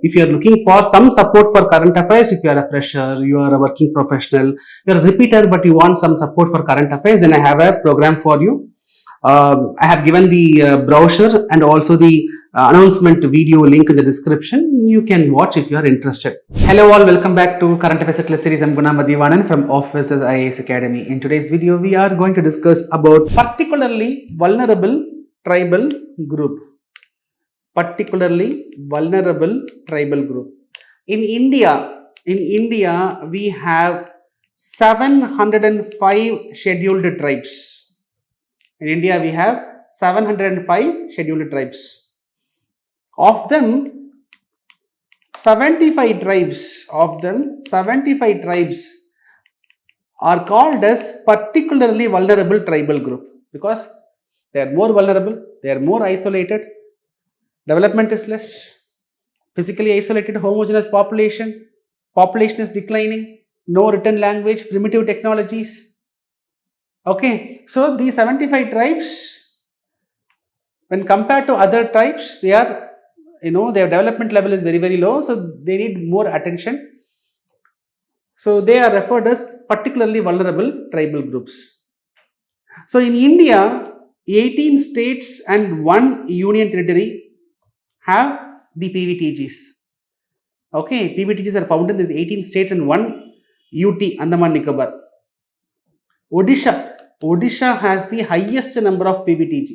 if you are looking for some support for current affairs, if you are a fresher, you are a working professional, you are a repeater, but you want some support for current affairs, then I have a program for you. I have given the brochure and also the announcement video link in the description. You can watch if you are interested. Hello all, welcome back to Current Affairs Class Series. I'm Guna Madhivanan from Officers IAS Academy. In today's video, we are going to discuss about particularly vulnerable tribal group. Particularly vulnerable tribal group. In India, we have 705 scheduled tribes. In India, we have 705 scheduled tribes. Of them, 75 tribes are called as particularly vulnerable tribal group because they are more vulnerable, they are more isolated, development is less, physically isolated, homogeneous population is declining, no written language, primitive technologies. Okay, so these 75 tribes, when compared to other tribes, they are, their development level is very, very low, so they need more attention. So they are referred as particularly vulnerable tribal groups. So in India, 18 states and 1 union territory have the PVTGs. Okay, PVTGs are found in these 18 states and 1 UT, Andaman Nicobar. Odisha has the highest number of PVTG.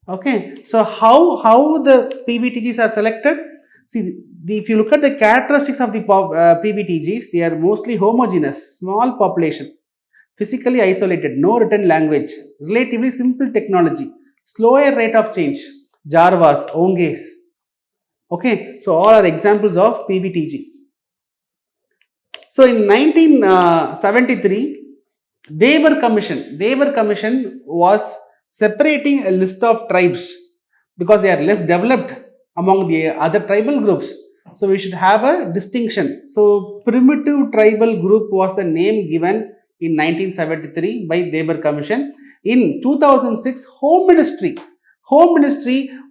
Okay, so how the PVTGs are selected? See, if you look at the characteristics of the PVTGs, they are mostly homogeneous, small population, physically isolated, no written language, relatively simple technology, slower rate of change, Jarvas, Onges. Okay, so all are examples of PVTG. So in 1973, Devar Commission was separating a list of tribes because they are less developed among the other tribal groups. So we should have a distinction. So primitive tribal group was the name given in 1973 by Devar Commission. In 2006, Home Ministry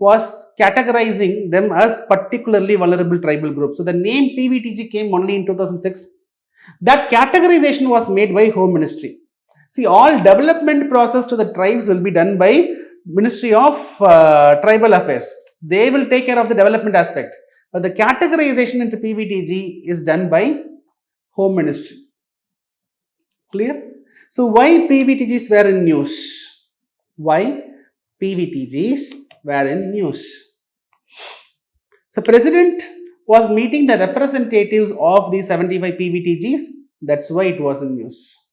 was categorizing them as particularly vulnerable tribal groups. So the name PVTG came only in 2006. That categorization was made by Home Ministry. See, all development process to the tribes will be done by Ministry of Tribal Affairs. They will take care of the development aspect. But the categorization into PVTG is done by Home Ministry. Clear? So, why PVTGs were in news? Why PVTGs were in news? So, President was meeting the representatives of the 75 PVTGs. That's why it was in news.